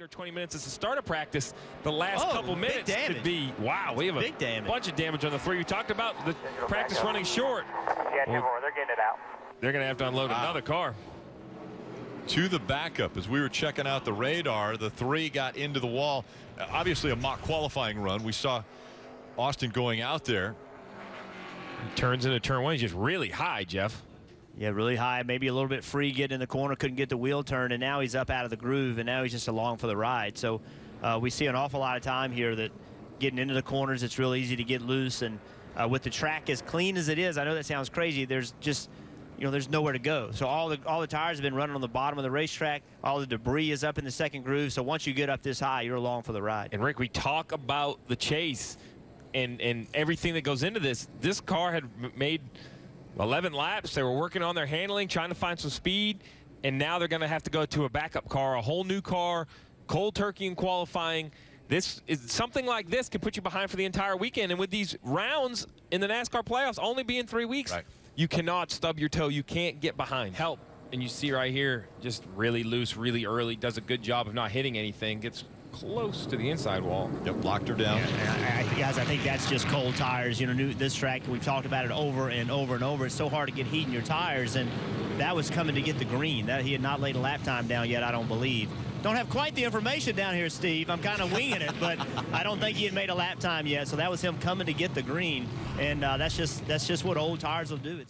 or 20 minutes as the start of practice. The last couple minutes could be, wow, we have a bunch of damage on the 3. We talked about the practice running short. Yeah, they're getting it out. They're going to have to unload another car. To the backup, as we were checking out the radar, the 3 got into the wall. Obviously a mock qualifying run. We saw Austin going out there. He turns into turn 1. He's just really high, Jeff. Yeah, really high, maybe a little bit free, getting in the corner, couldn't get the wheel turn, and now he's up out of the groove, and now he's just along for the ride. So we see an awful lot of time here that getting into the corners, it's real easy to get loose, and with the track as clean as it is, I know that sounds crazy, there's just, there's nowhere to go. So all the tires have been running on the bottom of the racetrack, all the debris is up in the second groove, so once you get up this high, you're along for the ride. And Rick, we talk about the chase and everything that goes into this. This car had made 11 laps. They were working on their handling, trying to find some speed, and now they're going to have to go to a backup car, a whole new car, cold turkey in qualifying. This is something like this could put you behind for the entire weekend. And with these rounds in the NASCAR playoffs only being 3 weeks, you cannot stub your toe. You can't get behind. Help. And you see right here, just really loose, really early, does a good job of not hitting anything, gets close to the inside wall. Yep, blocked her down. Yeah, guys, I think that's just cold tires. This track, we've talked about it over and over and over. It's so hard to get heat in your tires, and that was coming to get the green. That he had not laid a lap time down yet, I don't believe. Don't have quite the information down here, Steve. I'm kind of winging it, but I don't think he had made a lap time yet. So that was him coming to get the green, and that's just what old tires will do.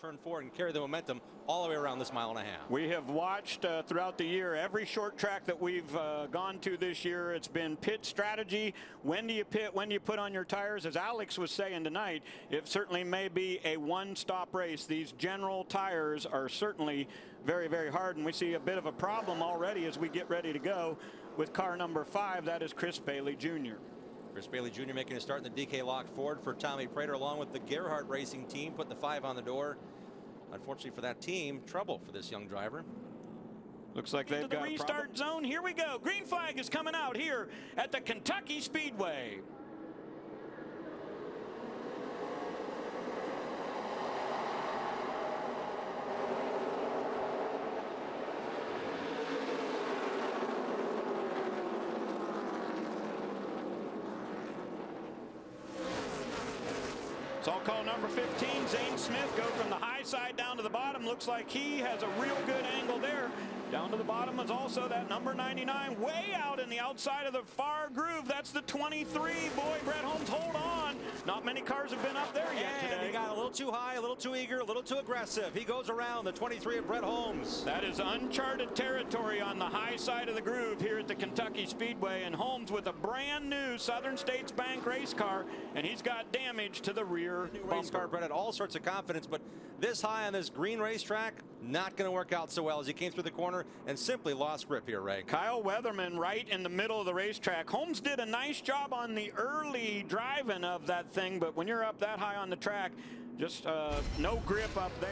Turn 4 and carry the momentum all the way around this mile and a half. We have watched throughout the year every short track that we've gone to this year. It's been pit strategy. When do you pit? When do you put on your tires? As Alex was saying tonight, it certainly may be a one-stop race. These general tires are certainly very, very hard, and we see a bit of a problem already as we get ready to go with car number 5. That is Chris Bailey Jr. Chris Bailey Jr. making a start in the DK locked Ford for Tommy Prater, along with the Gerhardt Racing team, putting the 5 on the door. Unfortunately for that team, trouble for this young driver. Looks like they've got the restart zone. Here we go. Green flag is coming out here at the Kentucky Speedway. It's all call number 15, Zane Smith, go from the high side down to the bottom. Looks like he has a real good angle there. Down to the bottom is also that number 99, way out in the outside of the far groove. That's the 23. Boy, Brett Holmes, hold on. Not many cars have been up there yet today. He got a little too high, a little too eager, a little too aggressive. He goes around the 23 of Brett Holmes. That is uncharted territory on the high side of the groove here at the Kentucky Speedway. And Holmes with a brand new Southern States Bank race car, and he's got damage to the rear race car. Brett had all sorts of confidence, but this high on this green racetrack, not going to work out so well as he came through the corner and simply lost grip here, Ray. Kyle Weatherman right in the middle of the racetrack. Holmes did a nice job on the early driving of that thing, but when you're up that high on the track, just no grip up there.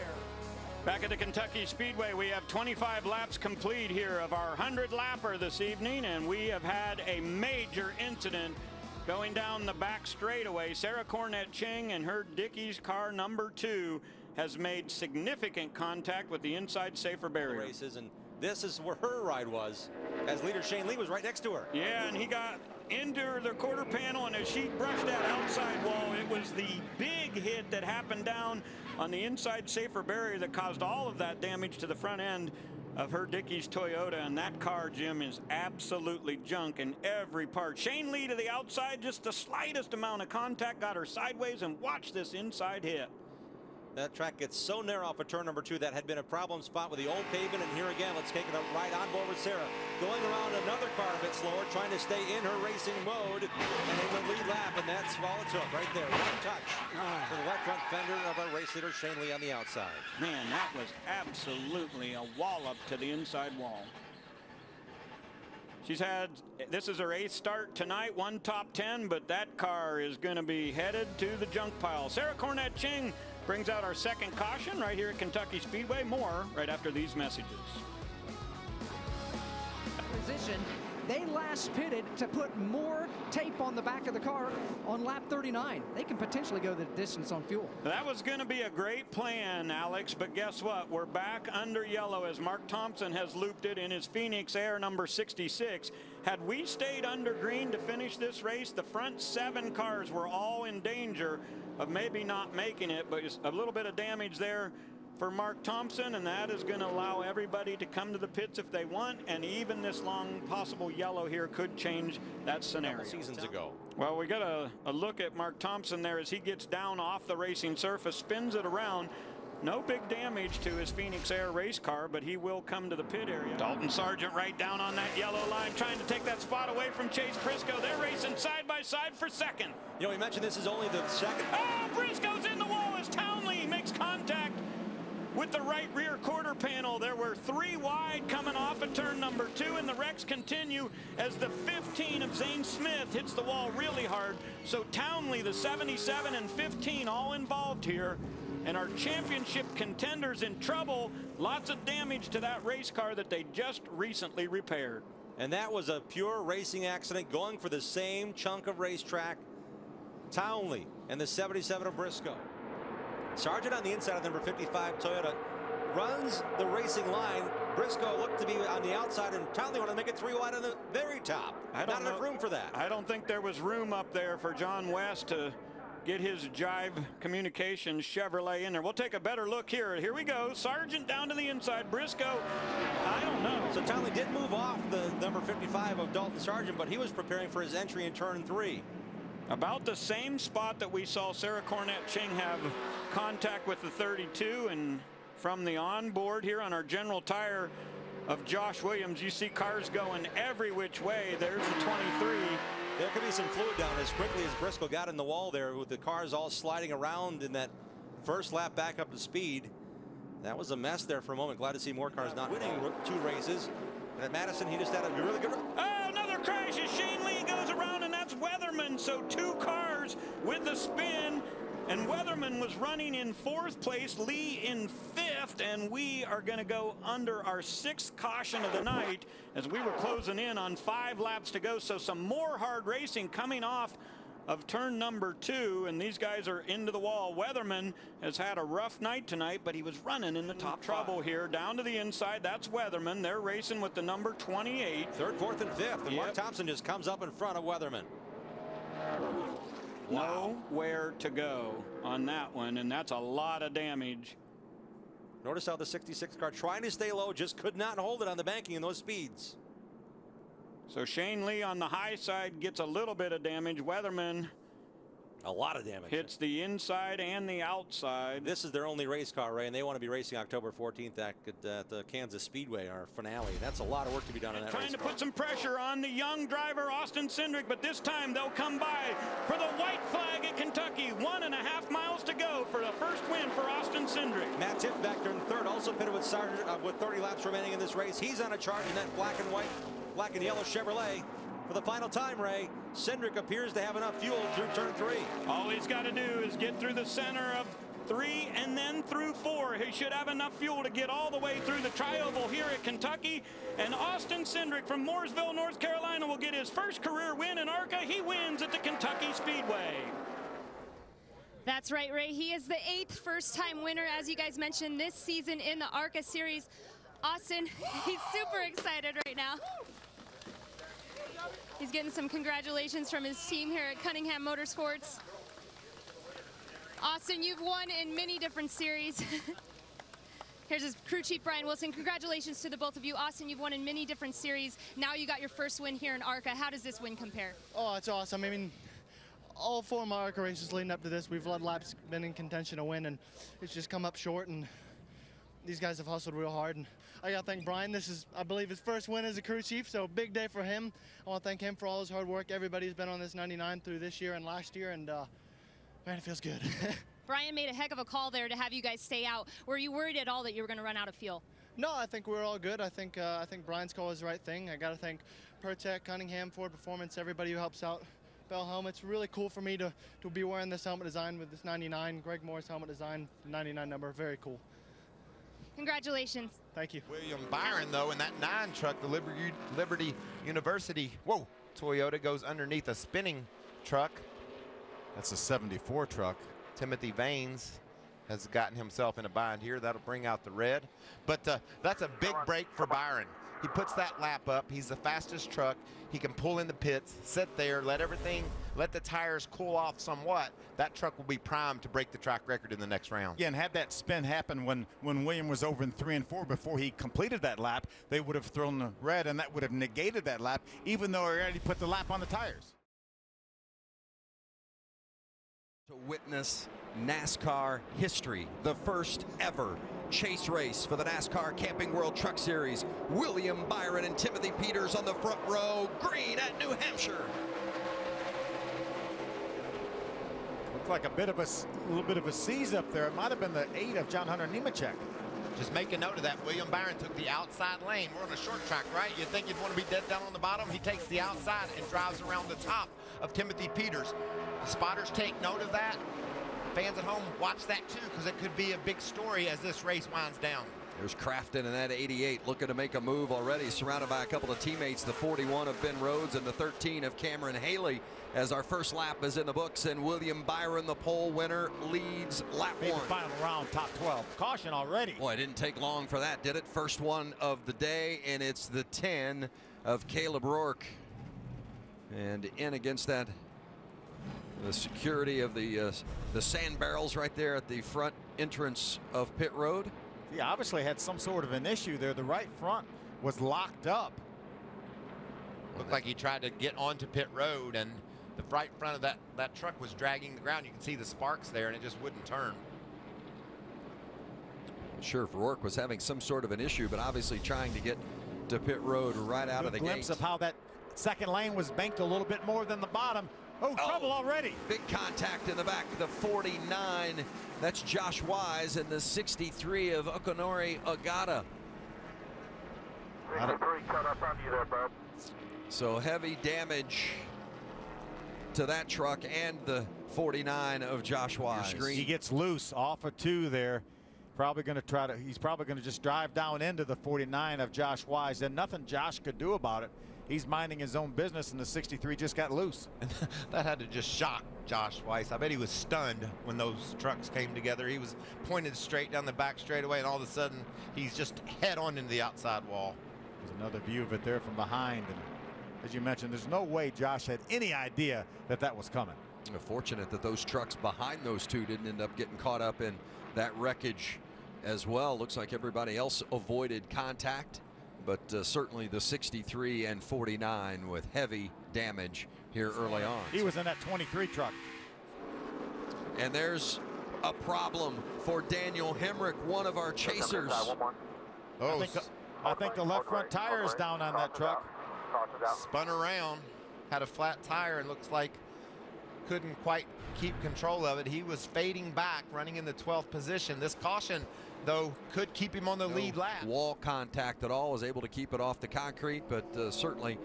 Back at the Kentucky Speedway, we have 25 laps complete here of our 100-lapper this evening, and we have had a major incident going down the back straightaway. Sarah Cornett Ching and her Dickey's car number 2 has made significant contact with the inside safer barrier. Races, and this is where her ride was, as leader Shane Lee was right next to her. Yeah, and he got into the quarter panel, and as she brushed that outside wall, it was the big hit that happened down on the inside safer barrier that caused all of that damage to the front end of her Dickey's Toyota. And that car, Jim, is absolutely junk in every part. Shane Lee to the outside, just the slightest amount of contact, got her sideways, and watch this inside hit. That track gets so narrow off of turn number 2. That had been a problem spot with the old pavement, and here again, let's take it right on board with Sarah. Going around another car a bit slower, trying to stay in her racing mode, and in the lead lap, and that's all it took right there. One touch for the left front fender of our race leader, Shane Lee, on the outside. Man, that was absolutely a wallop to the inside wall. She's had, this is her 8th start tonight, 1 top 10, but that car is going to be headed to the junk pile. Sarah Cornett Ching brings out our second caution right here at Kentucky Speedway. More right after these messages. Position They last pitted to put more tape on the back of the car on lap 39. They can potentially go the distance on fuel. That was going to be a great plan, Alex, but guess what? We're back under yellow as Mark Thompson has looped it in his Phoenix Air number 66. Had we stayed under green to finish this race, the front 7 cars were all in danger of maybe not making it, but a little bit of damage there for Mark Thompson, and that is going to allow everybody to come to the pits if they want, and even this long possible yellow here could change that scenario. Seasons ago. Well, we got a look at Mark Thompson there as he gets down off the racing surface, spins it around. No big damage to his Phoenix Air race car, but he will come to the pit area. Dalton Sargent right down on that yellow line, trying to take that spot away from Chase Briscoe. They're racing side by side for second. You know, we mentioned this is only the second. Oh, Briscoe's in the wall as Townley makes contact with the right rear quarter panel. There were 3 wide coming off of turn number 2, and the wrecks continue as the 15 of Zane Smith hits the wall really hard. So Townley, the 77 and 15 all involved here, and our championship contenders in trouble. Lots of damage to that race car that they just recently repaired. And that was a pure racing accident going for the same chunk of racetrack. Townley and the 77 of Briscoe. Sargent on the inside of number 55 Toyota runs the racing line. Briscoe looked to be on the outside, and Townley wanted to make it 3 wide on the very top. Not enough room for that. I don't think there was room up there for John West to get his Jive Communications Chevrolet in there. We'll take a better look here. Here we go. Sargent down to the inside. Briscoe, I don't know. So Townley did move off the number 55 of Dalton Sargent, but he was preparing for his entry in turn 3. About the same spot that we saw Sarah Cornett Ching have contact with the 32, and from the onboard here on our General Tire of Josh Williams, you see cars going every which way. There's the 23. There could be some fluid down as quickly as Briscoe got in the wall there, with the cars all sliding around in that first lap back up to speed. That was a mess there for a moment. Glad to see more cars not winning 2 races. And at Madison, he just had a really good. Oh, another crash as Shane Lee goes around, and that's Weatherman. So 2 cars with a spin, and Weatherman was running in 4th place, Lee in 5th, and we are going to go under our 6th caution of the night as we were closing in on 5 laps to go. So some more hard racing coming off of turn number 2, and these guys are into the wall. Weatherman has had a rough night tonight, but he was running in the top trouble here. Down to the inside, that's Weatherman. They're racing with the number 28. 3rd, 4th, and 5th, and Mark Thompson just comes up in front of Weatherman. Wow. Nowhere to go on that one, and that's a lot of damage. Notice how the 66 car trying to stay low just could not hold it on the banking in those speeds. So Shane Lee on the high side gets a little bit of damage. Weatherman, a lot of damage. Hits the inside and the outside. This is their only race car, Ray, and they want to be racing October 14th at the Kansas Speedway, our finale. That's a lot of work to be done on that race car. Trying to put some pressure on the young driver, Austin Cindric, but this time they'll come by for the white flag at Kentucky. 1.5 miles to go for the first win for Austin Cindric. Matt Tiff back there in 3rd, also pitted with Sargent with 30 laps remaining in this race. He's on a charge in that black and yellow Chevrolet. For the final time, Ray, Cindric appears to have enough fuel through turn 3. All he's got to do is get through the center of 3 and then through 4. He should have enough fuel to get all the way through the tri-oval here at Kentucky. And Austin Cindric from Mooresville, North Carolina will get his first career win in ARCA. He wins at the Kentucky Speedway. That's right, Ray. He is the 8th first-time winner, as you guys mentioned, this season in the ARCA series. Austin, he's super excited right now. He's getting some congratulations from his team here at Cunningham Motorsports. Austin, you've won in many different series. Here's his crew chief, Brian Wilson. Congratulations to the both of you. Austin, you've won in many different series. Now you got your first win here in ARCA. How does this win compare? Oh, it's awesome. I mean, all 4 of my ARCA races leading up to this, we've led laps, been in contention to win, and it's just come up short, and these guys have hustled real hard. And I got to thank Brian. This is, I believe, his first win as a crew chief, so big day for him. I want to thank him for all his hard work. Everybody's been on this 99 through this year and last year, and man, it feels good. Brian made a heck of a call there to have you guys stay out. Were you worried at all that you were going to run out of fuel? No, I think we're all good. I think Brian's call was the right thing. I got to thank Pertec, Cunningham, Ford Performance, everybody who helps out. Bell helmets, really cool for me to be wearing this helmet design with this 99. Greg Moore's helmet design, 99 number, very cool. Congratulations. Thank you. William Byron, though, in that 9 truck, the Liberty University, whoa, Toyota goes underneath a spinning truck. That's a 74 truck. Timothy Vaines has gotten himself in a bind here. That'll bring out the red. But that's a big break for Byron. He puts that lap up. He's the fastest truck. He can pull in the pits, sit there, let the tires cool off somewhat. That truck will be primed to break the track record in the next round. Yeah, and had that spin happen when William was over in 3 and 4 before he completed that lap, they would have thrown the red, and that would have negated that lap, even though he already put the lap on the tires. To witness NASCAR history, the first ever chase race for the NASCAR Camping World Truck Series. William Byron and Timothy Peters on the front row, green at New Hampshire. Looked like a little bit of a seize up there. It might have been the 8 of John Hunter Nemechek. Just make a note of that. William Byron took the outside lane. We're on a short track, right? You'd think you'd want to be dead down on the bottom. He takes the outside and drives around the top of Timothy Peters. The spotters take note of that. Fans at home, watch that too, because it could be a big story as this race winds down. There's Crafton in that 88 looking to make a move already, surrounded by a couple of teammates, the 41 of Ben Rhodes and the 13 of Cameron Haley, as our first lap is in the books, and William Byron, the pole winner, leads lap 1. Final round, top 12. Caution already. Boy, it didn't take long for that, did it? First one of the day, and it's the 10 of Caleb Rourke. And in against that, the security of the sand barrels right there at the front entrance of pit road. He obviously had some sort of an issue there. The right front was locked up. Looked like he tried to get onto pit road, and the right front of that truck was dragging the ground. You can see the sparks there, and it just wouldn't turn. Sure, if Rourke was having some sort of an issue, but obviously trying to get to pit road right out of the gate. Glimpse of how that second lane was banked a little bit more than the bottom. Oh, trouble already. Big contact in the back. The 49, that's Josh Wise, and the 63 of Okonori Ogata. 63 cut up on you there, bud. So heavy damage to that truck and the 49 of Josh Wise. He gets loose off of 2 there. Probably going to he's probably going to just drive down into the 49 of Josh Wise, and nothing Josh could do about it. He's minding his own business, and the 63 just got loose. And that had to just shock Josh Weiss. I bet he was stunned when those trucks came together. He was pointed straight down the back straightaway, and all of a sudden, he's just head on into the outside wall. There's another view of it there from behind. And as you mentioned, there's no way Josh had any idea that that was coming. Fortunate that those trucks behind those 2 didn't end up getting caught up in that wreckage as well. Looks like everybody else avoided contact. But certainly the 63 and 49 with heavy damage here early on. He was in that 23 truck. And there's a problem for Daniel Hemrick, one of our chasers. Oh, I think the left front tire is down on that truck. Spun around, had a flat tire, and looks like couldn't quite keep control of it. He was fading back, running in the 12th position. This caution, though, could keep him on the lead lap. Wall contact at all, was able to keep it off the concrete, but certainly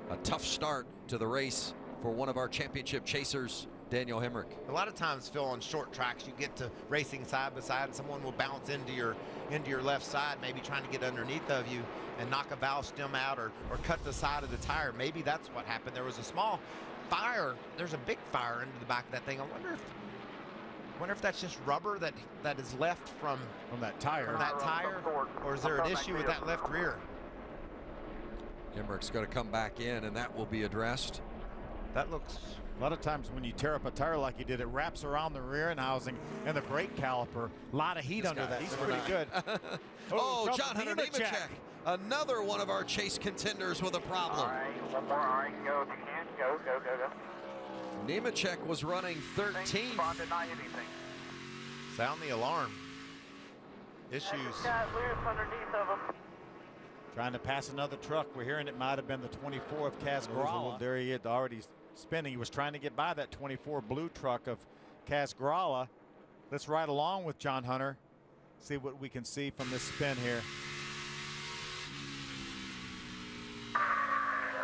a tough start to the race for one of our championship chasers, Daniel Hemrick. A lot of times, Phil, on short tracks, you get to racing side by side, and someone will bounce into your left side, maybe trying to get underneath of you and knock a valve stem out or cut the side of the tire. Maybe that's what happened. There was a small fire. There's a big fire into the back of that thing. I wonder if that's just rubber that is left from that tire. Or is there an issue with that left rear? Hemrick's going to come back in, and that will be addressed. That looks... A lot of times when you tear up a tire like you did, it wraps around the rear end housing and the brake caliper. A lot of heat under that. He's pretty good. Oh, John Hunter Nemechek. Another one of our chase contenders with a problem. All right, one more. All right, go if you can. Go. Nemechek was running 13. Not anything. Sound the alarm. Issues. Got loose underneath of him. Trying to pass another truck. We're hearing it might have been the 24 of Casgrala. There he had already spinning. He was trying to get by that 24 blue truck of Casgrala. Let's ride along with John Hunter. See what we can see from this spin here.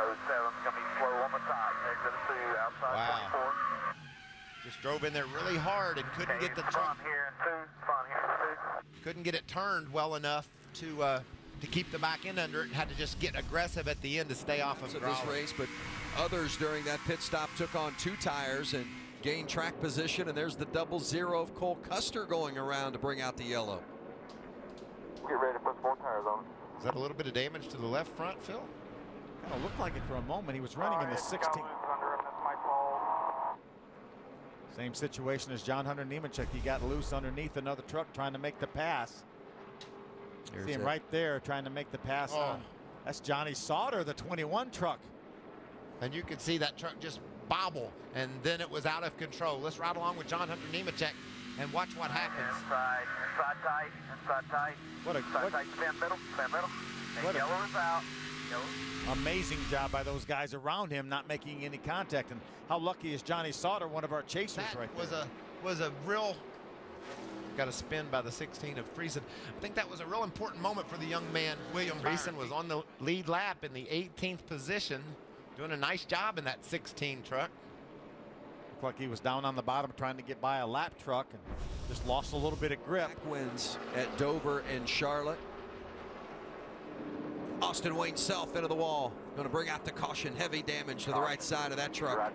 07's gonna be slow on the top. Exit 2 outside 24. Just drove in there really hard and couldn't get the truck. Here in 2. Here in 2. Couldn't get it turned well enough to keep the back end under it, and had to just get aggressive at the end to stay off of this race. But others during that pit stop took on 2 tires and gained track position. And there's the 00 of Cole Custer going around to bring out the yellow. Get ready to put 4 tires on. Is that a little bit of damage to the left front, Phil? Kind of looked like it for a moment. He was running in the 16. Same situation as John Hunter Nemechek. He got loose underneath another truck trying to make the pass. See him right there trying to make the pass on. That's Johnny Sauter, the 21 truck. And you could see that truck just bobble, and then it was out of control. Let's ride along with John Hunter Nemechek and watch what happens. Inside tight, inside tight. Inside tight, spin middle, And yellow is out. Amazing job by those guys around him not making any contact. And how lucky is Johnny Sauter, one of our chasers right there. Was a real, got a spin by the 16 of Friesen. I think that was a real important moment for the young man. William Friesen was on the lead lap in the 18th position, doing a nice job in that 16 truck. Looked like he was down on the bottom trying to get by a lap truck and just lost a little bit of grip. Wins at Dover and Charlotte. Austin Wayne Self into the wall. Going to bring out the caution. Heavy damage to the right side of that truck.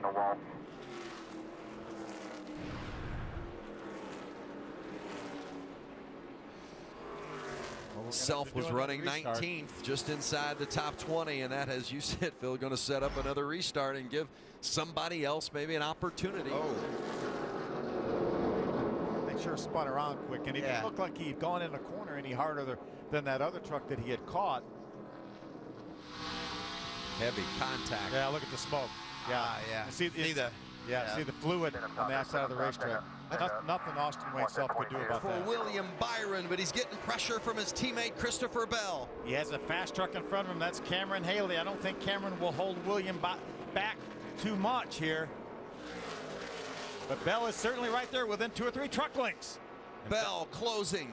Self was running 19th, just inside the top 20, and that, as you said, Phil, going to set up another restart and give somebody else maybe an opportunity. They sure spun around quick, and it didn't look like he'd gone in a corner any harder than that other truck that he had caught. Heavy contact. Yeah, look at the smoke. Yeah. See the fluid on the outside of the racetrack. Nothing Austin Wayne Self could do about for that. William Byron, but he's getting pressure from his teammate Christopher Bell. He has a fast truck in front of him. That's Cameron Haley. I don't think Cameron will hold William back too much here. But Bell is certainly right there within 2 or 3 truck lengths. Bell closing.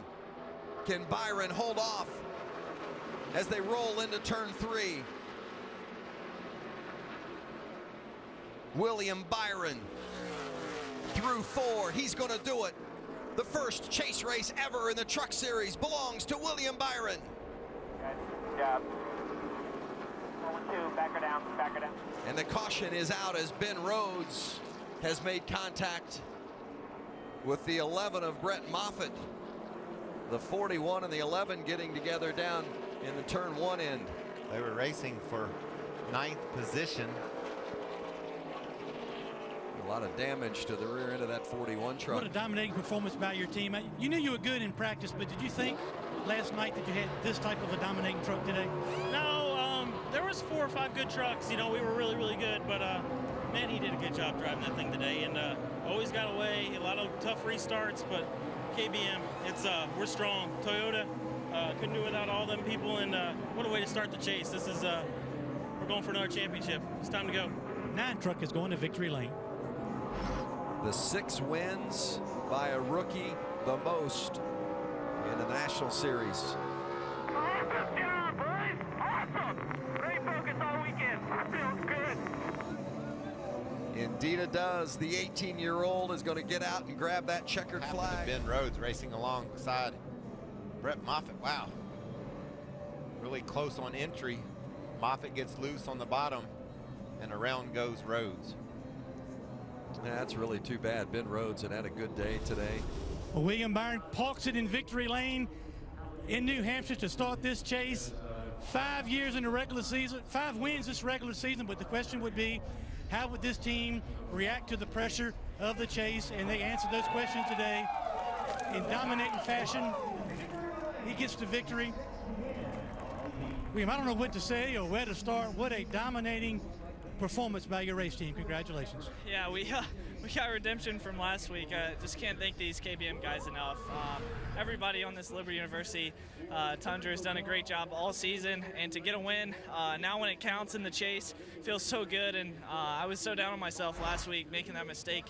Can Byron hold off as they roll into turn 3? William Byron through 4. He's going to do it. The first chase race ever in the Truck Series belongs to William Byron. Yeah. 1-2, back her down, back her down. And the caution is out as Ben Rhodes has made contact with the 11 of Brett Moffitt. The 41 and the 11 getting together down in the turn 1 end. They were racing for 9th position. A lot of damage to the rear end of that 41 truck. What a dominating performance by your team. You knew you were good in practice, but did you think last night that you had this type of a dominating truck today? No, there was 4 or 5 good trucks. You know, we were really, really good, but man, he did a good job driving that thing today, and always got away. A lot of tough restarts, but KBM, we're strong. Toyota couldn't do without all them people, and what a way to start the chase. This is we're going for another championship. It's time to go. 9 truck is going to victory lane. The 6 wins by a rookie, the most in the National Series. Awesome job, boys! Awesome! Great focus all weekend. Feels good. Indeed it does. The 18-year-old is going to get out and grab that checkered flag. Ben Rhodes racing alongside Brett Moffitt. Wow. Really close on entry. Moffitt gets loose on the bottom, and around goes Rhodes. That's really too bad. Ben Rhodes had a good day today. Well, William Byron parks it in victory lane in New Hampshire to start this chase. 5 years in the regular season, 5 wins this regular season, but the question would be, how would this team react to the pressure of the chase? And they answered those questions today in dominating fashion. He gets the victory. William, I don't know what to say or where to start. What a dominating performance by your race team. Congratulations. Yeah, we got redemption from last week. Just can't thank these KBM guys enough. Everybody on this Liberty University Tundra has done a great job all season, and to get a win now when it counts in the chase feels so good. And I was so down on myself last week making that mistake.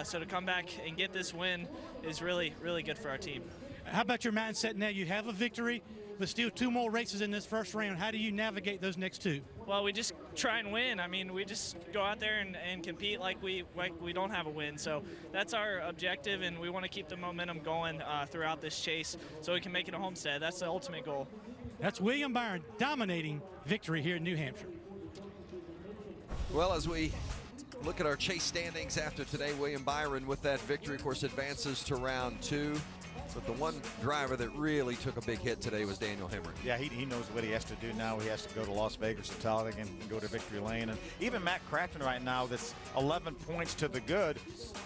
So to come back and get this win is really, really good for our team. How about your mindset now? You have a victory. but still 2 more races in this first round. How do you navigate those next 2? Well, we just try and win. I mean, we just go out there and compete like we don't have a win. So that's our objective, and we want to keep the momentum going throughout this chase so we can make it a homestead. That's the ultimate goal. That's William Byron dominating victory here in New Hampshire. Well, as we look at our chase standings after today, William Byron with that victory, of course, advances to round 2. But the one driver that really took a big hit today was Daniel Hemrick. Yeah, he knows what he has to do now. He has to go to Las Vegas to Talladega and go to victory lane. And even Matt Crafton right now, that's 11 points to the good,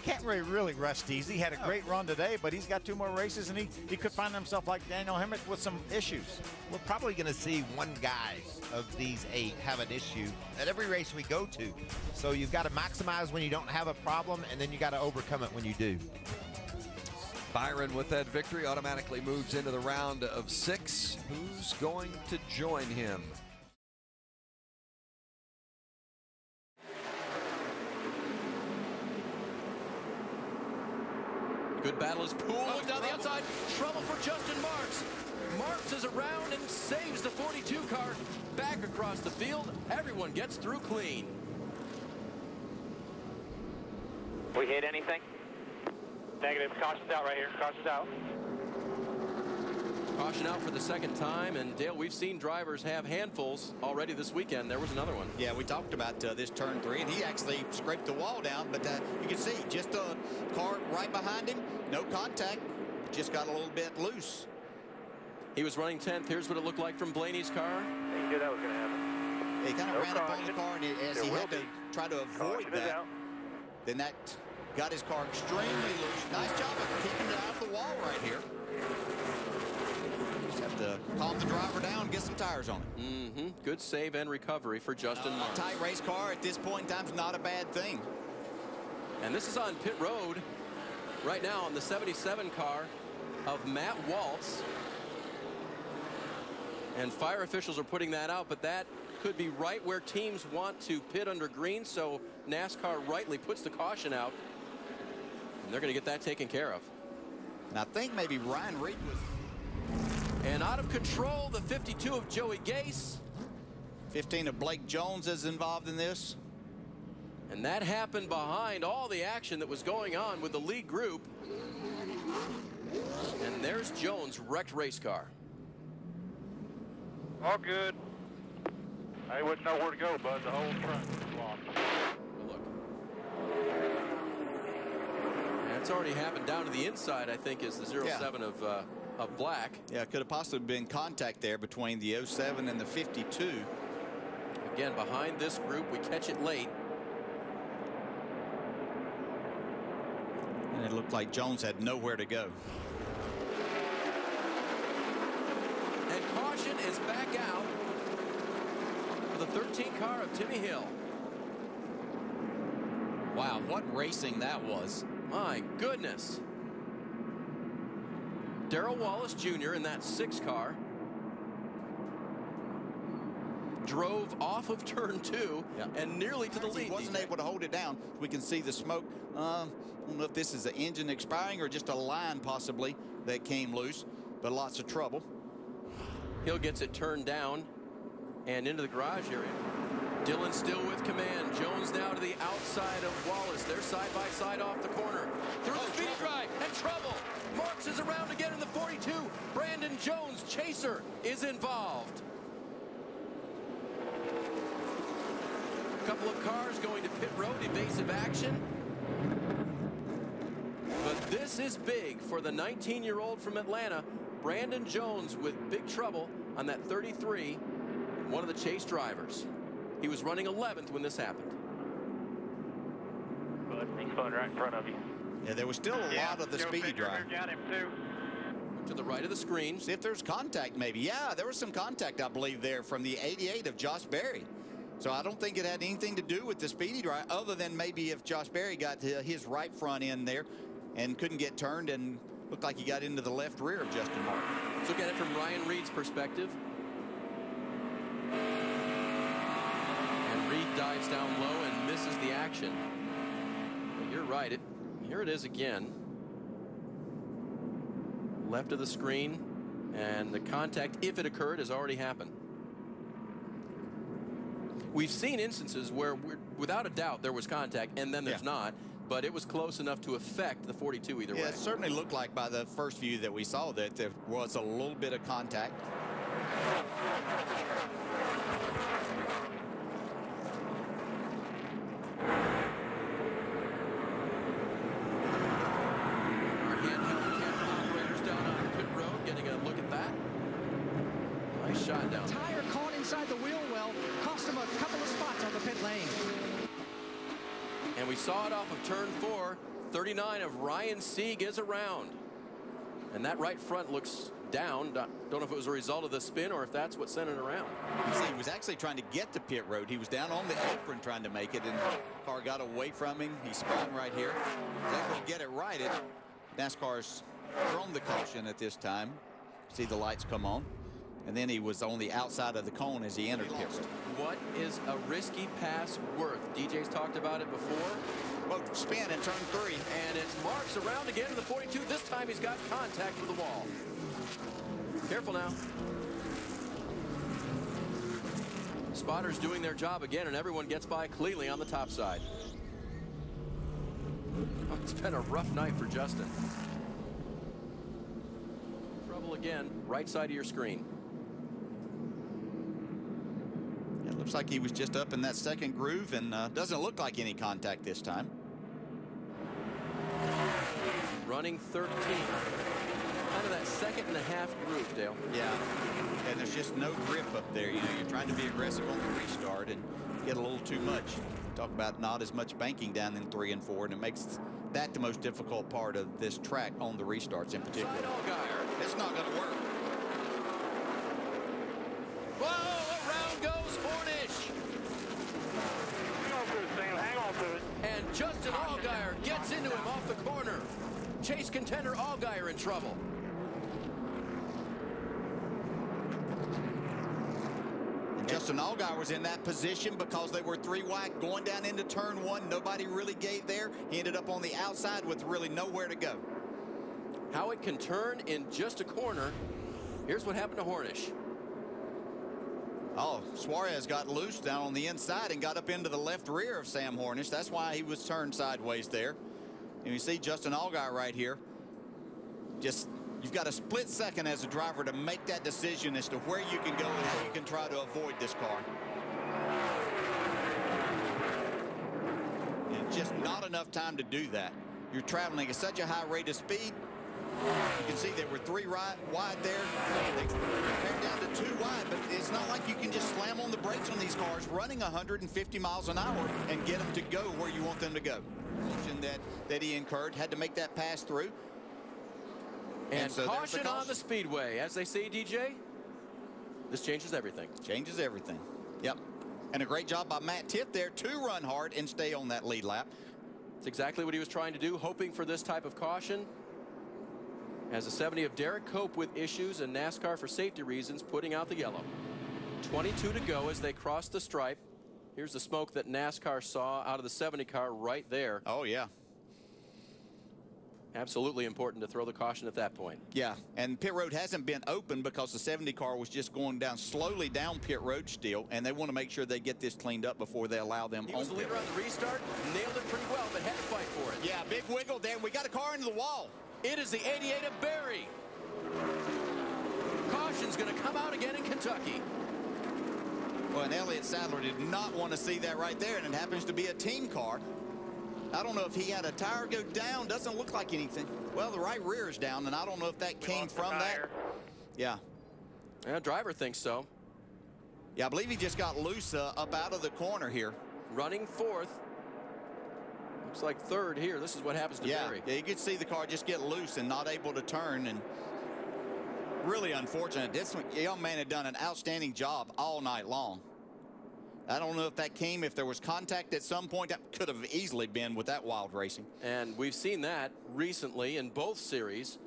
can't really rest easy. He had a great run today, but he's got 2 more races, and he could find himself like Daniel Hemrick with some issues. We're probably going to see one guy of these 8 have an issue at every race we go to. So you've got to maximize when you don't have a problem, and then you got to overcome it when you do. Byron with that victory automatically moves into the round of 6. Who's going to join him? Good battle is pulled down the outside. Trouble for Justin Marks. Marks is around and saves the 42 car back across the field. Everyone gets through clean. We hit anything? Negative. Caution's out right here. Caution's out. Caution out for the second time, and Dale, we've seen drivers have handfuls already this weekend. There was another one. Yeah, we talked about this turn 3, and he actually scraped the wall down, but you can see just a car right behind him, no contact, just got a little bit loose. He was running 10th. Here's what it looked like from Blaney's car. He knew that was going to happen. He kind of ran up on the car, and as he had to try to avoid that, then that got his car extremely loose. Nice job of keeping it out of the wall right here. Just have to calm the driver down and get some tires on it. Good save and recovery for Justin Marks. A tight race car at this point in time is not a bad thing. And this is on pit road right now on the 77 car of Matt Waltz. And fire officials are putting that out, but that could be right where teams want to pit under green, so NASCAR rightly puts the caution out. And they're going to get that taken care of. And I think maybe Ryan Reed was. And out of control, the 52 of Joey Gase. 15 of Blake Jones is involved in this. And that happened behind all the action that was going on with the lead group. And there's Jones' wrecked race car. All good. I wouldn't know where to go, bud. The whole front was lost. That's already happened down to the inside, I think, is the 07 of Black. Yeah, it could have possibly been contact there between the 07 and the 52. Again, behind this group, we catch it late. And it looked like Jones had nowhere to go. And caution is back out for the 13 car of Timmy Hill. Wow, what racing that was. My goodness. Darrell Wallace Jr. in that 6 car drove off of turn 2 and nearly to the lead. He wasn't able to hold it down. We can see the smoke. I don't know if this is the engine expiring or just a line possibly that came loose, but lots of trouble. Hill gets it turned down and into the garage area. Dillon still with command. Jones now to the outside of Wallace. They're side by side off the corner. Through the speed drive and trouble. Marks is around again in the 42. Brandon Jones, chaser, is involved. A couple of cars going to pit road, evasive action. But this is big for the 19-year-old from Atlanta. Brandon Jones with big trouble on that 33, one of the chase drivers. He was running 11th when this happened. But he's floating right in front of you. Yeah, there was still a lot of the speedy drive. Got him too. To the right of the screen. See if there's contact maybe. Yeah, there was some contact, I believe, there from the 88 of Josh Berry. So I don't think it had anything to do with the speedy drive other than maybe if Josh Berry got his right front end there and couldn't get turned and looked like he got into the left rear of Justin Martin. Let's look at it from Ryan Reed's perspective. And Reed dives down low and misses the action. But you're right. Here it is again. Left of the screen. And the contact, if it occurred, has already happened. We've seen instances where, without a doubt, there was contact, and then there's not. But it was close enough to affect the 42 either way. Yeah, it certainly looked like by the first view that we saw that there was a little bit of contact. Our handheld camera operators down on pit road getting a look at that. Nice shot down. Tire caught inside the wheel well, cost him a couple of spots on the pit lane. And we saw it off of turn 4. 39 of Ryan Sieg is around. And that right front looks down. Don't know if it was a result of the spin or if that's what sent it around. You see, he was actually trying to get to pit road. He was down on the apron trying to make it, and the car got away from him. He spun right here. He was able to get it righted. NASCAR's thrown the caution at this time. See the lights come on. And then he was on the outside of the cone as he entered pit. What is a risky pass worth? DJ's talked about it before. Well, spin in turn 3. And it's Marks around again to the 42. This time he's got contact with the wall. Careful now. Spotters doing their job again, and everyone gets by cleanly on the top side. Oh, it's been a rough night for Justin. Trouble again, right side of your screen. It looks like he was just up in that second groove, and doesn't look like any contact this time. Running 13. Kind of that second and a half groove, Dale. Yeah, and there's just no grip up there. You know, you're trying to be aggressive on the restart and get a little too much. Talk about not as much banking down in 3 and 4, and it makes that the most difficult part of this track on the restarts in particular. It's not going to work. Whoa, around goes Hornish. Hang on to it, Sam. Hang on to it. And Justin Allgaier gets into him off the corner. Chase contender Allgaier in trouble. And Justin Allgaier was in that position because they were 3 wide going down into turn 1. Nobody really gave there. He ended up on the outside with really nowhere to go. How it can turn in just a corner. Here's what happened to Hornish. Oh, Suarez got loose down on the inside and got up into the left rear of Sam Hornish. That's why he was turned sideways there. And you see Justin Allgaier right here. Just, you've got a split second as a driver to make that decision as to where you can go and how you can try to avoid this car. And just not enough time to do that. You're traveling at such a high rate of speed. You can see there were 3 wide there. They pared down to 2 wide, but it's not like you can just slam on the brakes on these cars running 150 miles an hour and get them to go where you want them to go. That he incurred, had to make that pass through. And so caution on the speedway. As they say, DJ, this changes everything. Changes everything. Yep. And a great job by Matt Tiff there to run hard and stay on that lead lap. It's exactly what he was trying to do, hoping for this type of caution. As the 70 of Derek Cope with issues, and NASCAR for safety reasons putting out the yellow. 22 to go as they cross the stripe. Here's the smoke that NASCAR saw out of the 70 car right there. Oh, yeah. Absolutely important to throw the caution at that point. Yeah, and pit road hasn't been open because the 70 car was just going down slowly down pit road still, and they want to make sure they get this cleaned up before they allow them on. He was the leader on the restart, nailed it pretty well, but had to fight for it. Yeah, big wiggle there. We got a car into the wall. It is the 88 of Barry. Caution's going to come out again in Kentucky. Well, and Elliott Sadler did not want to see that right there, and it happens to be a team car. I don't know if he had a tire go down. Doesn't look like anything. Well, the right rear is down, and I don't know if that came from that. Yeah. Yeah, driver thinks so. Yeah, I believe he just got loose up out of the corner here. Running 4th. Looks like 3rd here. This is what happens to Barry. Yeah, you could see the car just get loose and not able to turn, and really unfortunate. This young man had done an outstanding job all night long. I don't know if that came, if there was contact at some point. That could have easily been with that wild racing. And we've seen that recently in both series.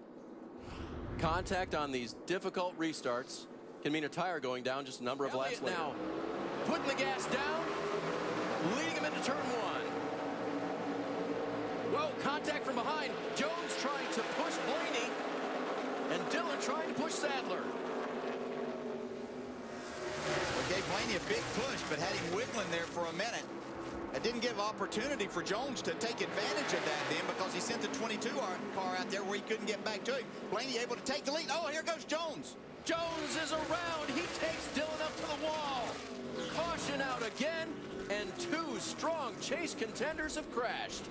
Contact on these difficult restarts can mean a tire going down just a number of laps later. Now putting the gas down, leading him into turn 1. Whoa, contact from behind. Jones trying to push Blaney. And Dillon trying to push Sadler. Well, gave Blaney a big push, but had him wiggling there for a minute. It didn't give opportunity for Jones to take advantage of that then, because he sent the 22 car out there where he couldn't get back to him. Blaney able to take the lead. Oh, here goes Jones. Jones is around. He takes Dillon up to the wall. Caution out again, and two strong chase contenders have crashed.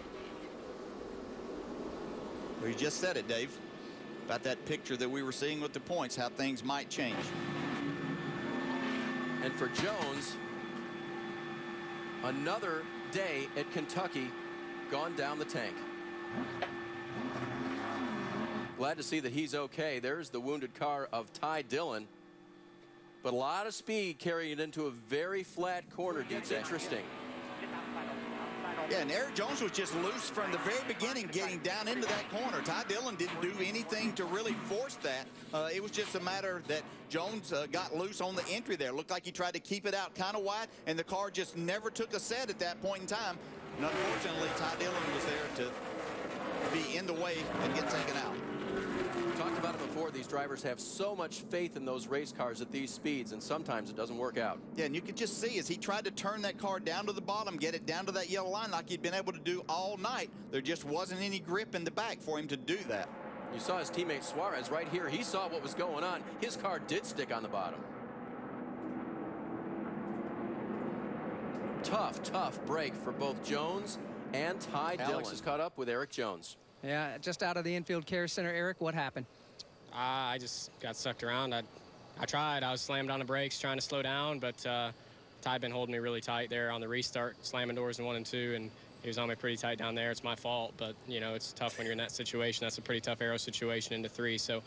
Well, you just said it, Dave, about that picture that we were seeing with the points, how things might change. And for Jones, another day at Kentucky gone down the tank. Glad to see that he's okay. There's the wounded car of Ty Dillon. But a lot of speed carrying it into a very flat corner. That's interesting. Yeah, and Eric Jones was just loose from the very beginning, getting down into that corner. Ty Dillon didn't do anything to really force that. It was just a matter that Jones got loose on the entry there. Looked like he tried to keep it out kind of wide, and the car just never took a set at that point in time. And unfortunately, Ty Dillon was there to be in the way and get taken out. We talked about it before. These drivers have so much faith in those race cars at these speeds, and sometimes it doesn't work out. Yeah, and you could just see as he tried to turn that car down to the bottom, get it down to that yellow line like he'd been able to do all night. There just wasn't any grip in the back for him to do that. You saw his teammate Suarez right here. He saw what was going on. His car did stick on the bottom. Tough break for both Jones and Ty Dillon. Alex is caught up with Eric Jones. Yeah, just out of the infield care center. Eric, what happened? I just got sucked around. I tried. I was slammed on the brakes trying to slow down, but Ty had been holding me really tight there on the restart, slamming doors in 1 and 2, and he was on me pretty tight down there. It's my fault, but, you know, it's tough when you're in that situation. That's a pretty tough aero situation into 3, so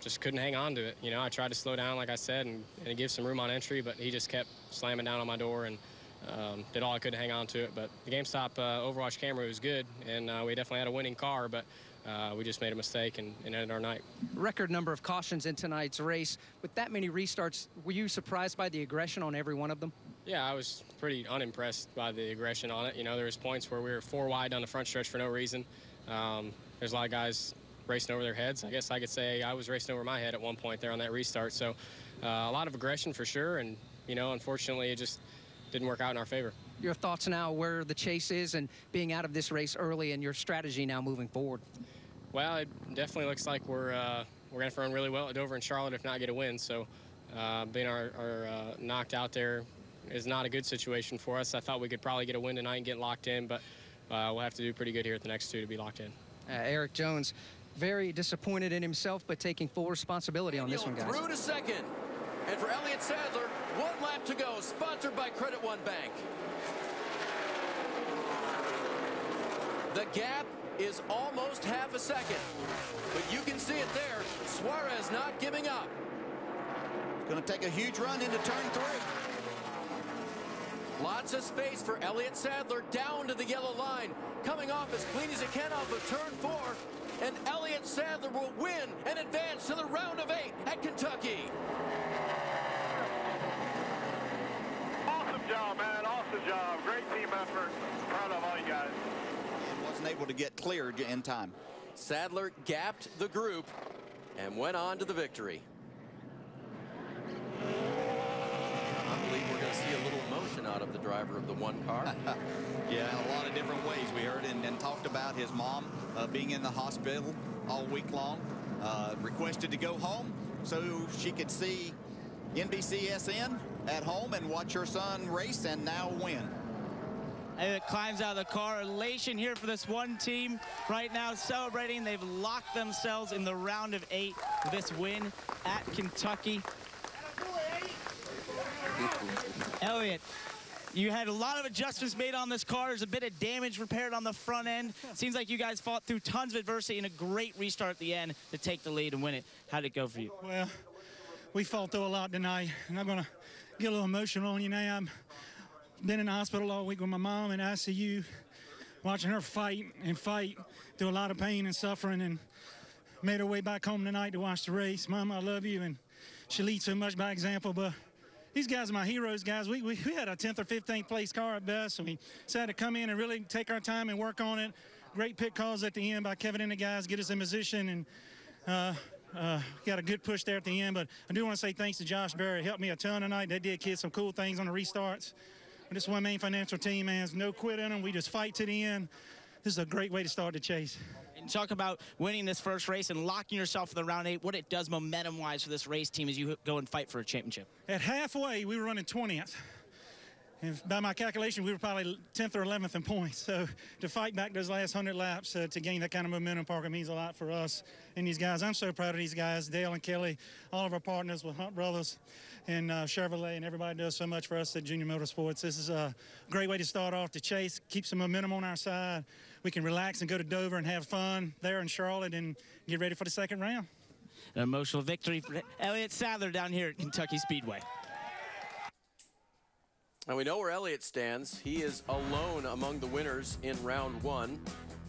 just couldn't hang on to it. You know, I tried to slow down, like I said, and give some room on entry, but he just kept slamming down on my door, and did all I could to hang on to it. But the GameStop Overwatch camera was good, and we definitely had a winning car, but we just made a mistake and ended our night. Record number of cautions in tonight's race. With that many restarts, were you surprised by the aggression on every one of them? Yeah, I was pretty unimpressed by the aggression on it. You know, there was points where we were 4 wide down the front stretch for no reason. There's a lot of guys racing over their heads. I guess I could say I was racing over my head at one point there on that restart. So a lot of aggression for sure, and, you know, unfortunately it just didn't work out in our favor. Your thoughts now where the chase is and being out of this race early and your strategy now moving forward? Well, it definitely looks like we're going to have to run really well at Dover and Charlotte if not get a win. So being our knocked out there is not a good situation for us. I thought we could probably get a win tonight and get locked in, but we'll have to do pretty good here at the next 2 to be locked in. Eric Jones, very disappointed in himself, but taking full responsibility on this one, guys. Through to second. And for Elliott Sadler, 1 lap to go, sponsored by Credit One Bank. The gap is almost half a second, but you can see it there. Suarez not giving up. Going to take a huge run into turn 3. Lots of space for Elliott Sadler down to the yellow line. Coming off as clean as he can off of turn 4. And Elliott Sadler will win and advance to the round of 8 at Kentucky. Awesome job, man. Awesome job. Great team effort. Proud of all you guys. And wasn't able to get cleared in time. Sadler gapped the group and went on to the victory. I believe we're going to see a little motion out of the driver of the 1 car. Yeah, in a lot of different ways. We heard and talked about his mom being in the hospital all week long. Requested to go home so she could see NBCSN at home and watch her son race and now win. And it climbs out of the car. Elation here for this one team right now celebrating. They've locked themselves in the round of 8 with this win at Kentucky. Elliott, you had a lot of adjustments made on this car. There's a bit of damage repaired on the front end. Seems like you guys fought through tons of adversity and a great restart at the end to take the lead and win it. How did it go for you? Well, we fought through a lot tonight, and I'm going to get a little emotional on you now. I've been in the hospital all week with my mom in ICU, watching her fight through a lot of pain and suffering, and made her way back home tonight to watch the race. Mom, I love you, and she leads so much by example, but these guys are my heroes, guys. We had a 10th or 15th place car at best, so we decided to come in and really take our time and work on it. Great pit calls at the end by Kevin and the guys, get us in position, and got a good push there at the end, but I do want to say thanks to Josh Berry. Helped me a ton tonight. They did kids some cool things on the restarts. But this one main financial team, man, there's no quit in them. We just fight to the end. This is a great way to start the chase. And talk about winning this first race and locking yourself for the round 8, what it does momentum-wise for this race team as you go and fight for a championship. At halfway, we were running 20th. And by my calculation, we were probably 10th or 11th in points. So to fight back those last 100 laps to gain that kind of momentum, Parker, means a lot for us and these guys. I'm so proud of these guys, Dale and Kelly, all of our partners with Hunt Brothers and Chevrolet, and everybody does so much for us at Junior Motorsports. This is a great way to start off the chase, keep some momentum on our side. We can relax and go to Dover and have fun there in Charlotte and get ready for the second round. An emotional victory for Elliott Sadler down here at Kentucky Speedway. And we know where Elliott stands. He is alone among the winners in round 1,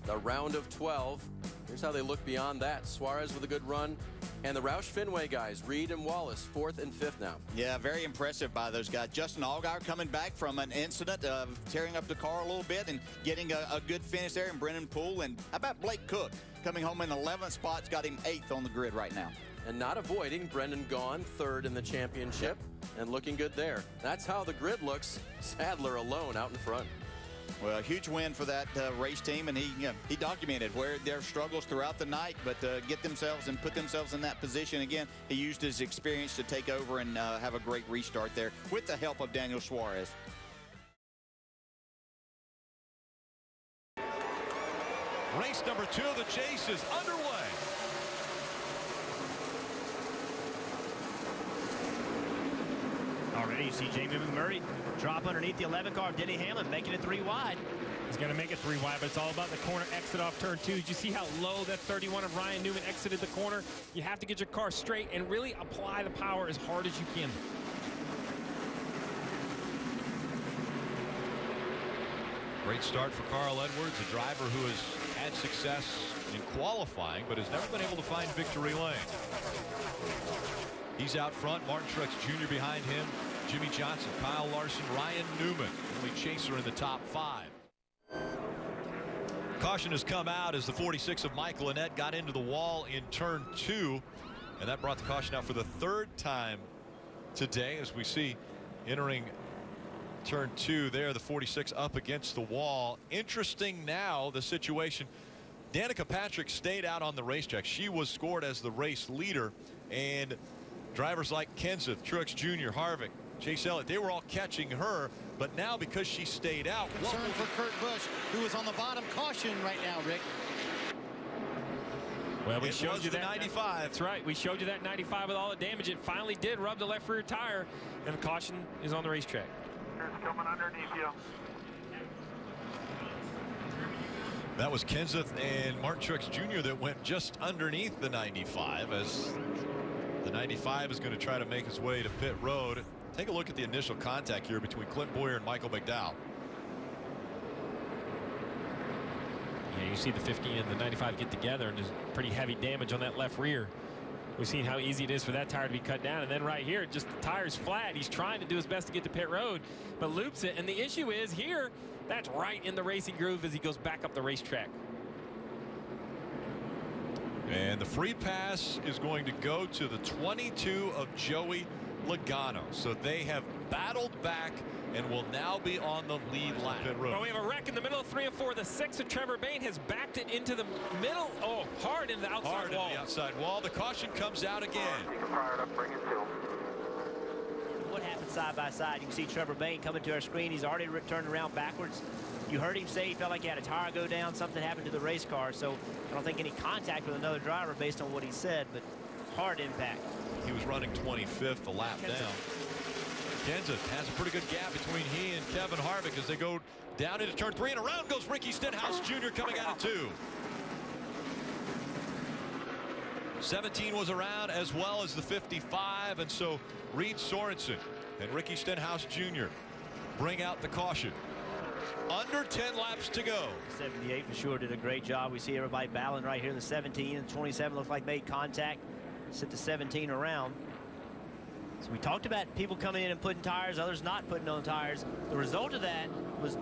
the round of 12. Here's how they look beyond that. Suarez with a good run. And the Roush Fenway guys, Reed and Wallace, 4th and 5th now. Yeah, very impressive by those guys. Justin Allgaier coming back from an incident of tearing up the car a little bit and getting a good finish there. And Brennan Poole. And how about Blake Cook coming home in 11th spot's got him 8th on the grid right now. And not avoiding Brendan Gaughan, 3rd in the championship, and looking good there. That's how the grid looks. Sadler alone out in front. Well, a huge win for that race team, and he documented where their struggles throughout the night, but get themselves and put themselves in that position again. He used his experience to take over and have a great restart there with the help of Daniel Suarez. Race number 2 of the chase is underway. Already you see Jamie McMurray drop underneath the 11 car of Denny Hamlin, making it 3 wide. He's going to make it 3 wide, but it's all about the corner exit off turn 2. Did you see how low that 31 of Ryan Newman exited the corner? You have to get your car straight and really apply the power as hard as you can. Great start for Carl Edwards, a driver who has had success in qualifying, but has never been able to find victory lane. He's out front. Martin Truex Jr. behind him. Jimmy Johnson, Kyle Larson, Ryan Newman, only chaser in the top 5. Caution has come out as the 46 of Michael Annett got into the wall in turn 2, and that brought the caution out for the 3rd time today, as we see entering turn 2 there, the 46 up against the wall. Interesting now, the situation. Danica Patrick stayed out on the racetrack. She was scored as the race leader, and drivers like Kenseth, Truex Jr., Harvick, Chase Elliott, they were all catching her, but now because she stayed out. Concern for Kurt Busch, who is on the bottom. Caution right now, Rick. Well, we showed you that 95. That's right. We showed you that 95 with all the damage. It finally did rub the left rear tire, and the caution is on the racetrack. It's coming underneath you. That was Kenseth and Martin Truex Jr. that went just underneath the 95, as the 95 is going to try to make his way to pit road. Take a look at the initial contact here between Clint Boyer and Michael McDowell. Yeah, you see the 15 and the 95 get together, and there's pretty heavy damage on that left rear. We've seen how easy it is for that tire to be cut down, and then right here, just the tire's flat. He's trying to do his best to get to pit road, but loops it. And the issue is here, that's right in the racing groove as he goes back up the racetrack. And the free pass is going to go to the 22 of Joey Logano. So they have battled back and will now be on the lead lap. Well, we have a wreck in the middle of 3 and 4. The 6 of Trevor Bayne has backed it into the middle. Oh, hard in the outside hard wall. In the outside wall. The caution comes out again. What happened side by side? You can see Trevor Bayne coming to our screen. He's already turned around backwards. You heard him say he felt like he had a tire go down. Something happened to the race car. So I don't think any contact with another driver based on what he said, but hard impact. He was running 25th the lap down. Kenseth has a pretty good gap between he and Kevin Harvick as they go down into turn 3, and around goes Ricky Stenhouse Jr. coming out of 2. 17 was around, as well as the 55, and so Reed Sorensen and Ricky Stenhouse Jr. bring out the caution. Under 10 laps to go. 78 for sure did a great job. We see everybody battling right here. The 17 and 27 looks like made contact. Sent the 17 around. So we talked about people coming in and putting tires, others not putting on tires. The result of that was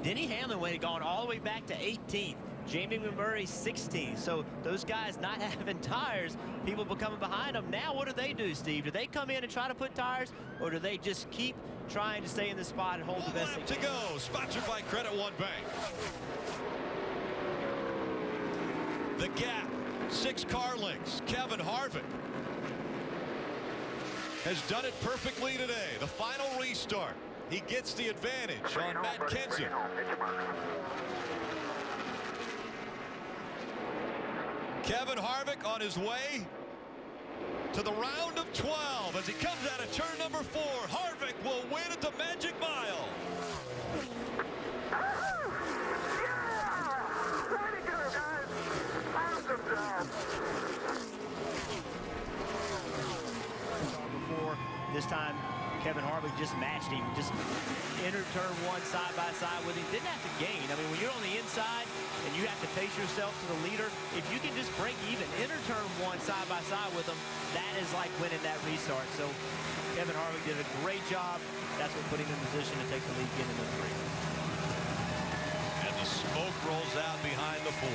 Denny Hamlin had gone all the way back to 18th. Jamie McMurray 16th. So those guys not having tires, people becoming behind them. Now what do they do, Steve? Do they come in and try to put tires, or do they just keep trying to stay in the spot and hold the best lap to go, sponsored by Credit One Bank. The gap, 6 car lengths. Kevin Harvick has done it perfectly today. The final restart. He gets the advantage on Matt Kenseth. Kevin Harvick on his way to the round of 12 as he comes out of turn number 4. Harvick will win at the Magic Mile. Before this time, Kevin Harvick just matched him, just entered turn 1 side by side with him. Didn't have to gain. I mean, when you're on the inside and you have to pace yourself to the leader, if you can just break even, enter turn 1 side by side with him, that is like winning that restart. So Kevin Harvick did a great job. That's what put him in position to take the lead, get into the 3. And the smoke rolls out behind the 4.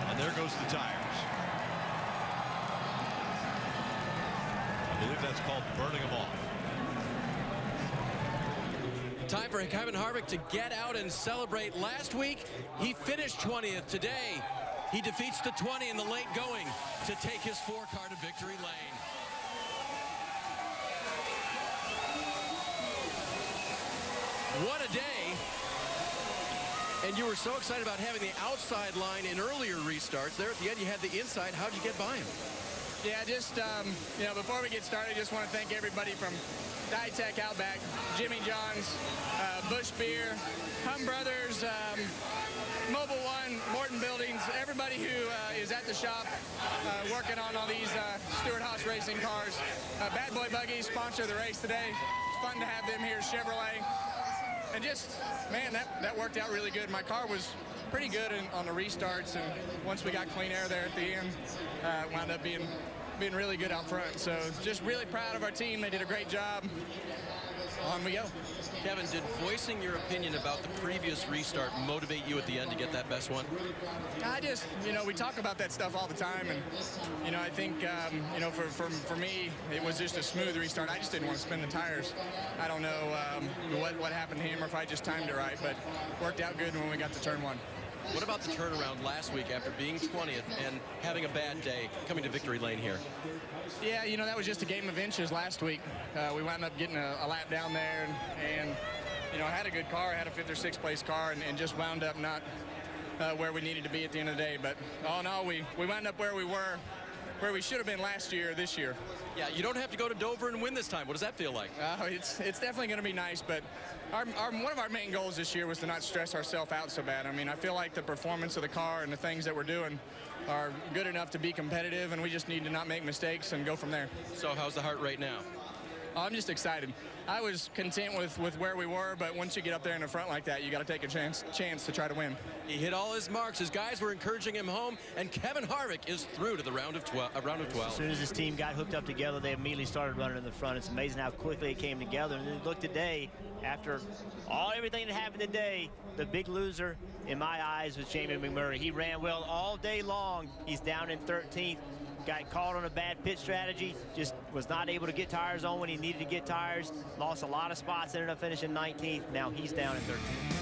And there goes the tires. I believe that's called burning them off. Time for Kevin Harvick to get out and celebrate. Last week, he finished 20th. Today, he defeats the 20 in the late going to take his 4-car to victory lane. What a day. And you were so excited about having the outside line in earlier restarts. There at the end, you had the inside. How'd you get by him? Yeah, just, you know, before we get started, just want to thank everybody from Ditech Outback, Jimmy John's, Bush Beer, Hum Brothers, Mobile One, Morton Buildings, everybody who is at the shop working on all these Stewart Haas racing cars. Bad Boy Buggies sponsor the race today. It's fun to have them here, Chevrolet. And just, man, that worked out really good. My car was pretty good on the restarts, and once we got clean air there at the end, wound up being really good out front. So just really proud of our team. They did a great job. On we go. Kevin, did voicing your opinion about the previous restart motivate you at the end to get that best one? I just, you know, we talk about that stuff all the time, and, you know, I think, you know, for me, it was just a smooth restart. I just didn't want to spin the tires. I don't know what happened to him or if I just timed it right, but worked out good when we got to turn 1. What about the turnaround last week after being 20th and having a bad day coming to victory lane here? Yeah, you know, that was just a game of inches last week. We wound up getting a lap down there, and you know, I had a good car. I had a 5th or 6th place car, and just wound up not where we needed to be at the end of the day. But all in all, we wound up where we were, where we should have been last year, this year. Yeah, you don't have to go to Dover and win this time. What does that feel like? It's definitely going to be nice, but one of our main goals this year was to not stress ourselves out so bad. I mean, I feel like the performance of the car and the things that we're doing are good enough to be competitive, and we just need to not make mistakes and go from there. So how's the heart rate now? Oh, I'm just excited. I was content with where we were, but once you get up there in the front like that, you got to take a chance to try to win. He hit all his marks. His guys were encouraging him home, and Kevin Harvick is through to the round of 12. As soon as his team got hooked up together, they immediately started running in the front. It's amazing how quickly it came together. And then look today, after everything that happened today, the big loser in my eyes was Jamie McMurray. He ran well all day long. He's down in 13th. Got caught on a bad pit strategy, just was not able to get tires on when he needed to get tires, lost a lot of spots, ended up finishing 19th. Now he's down in 13th.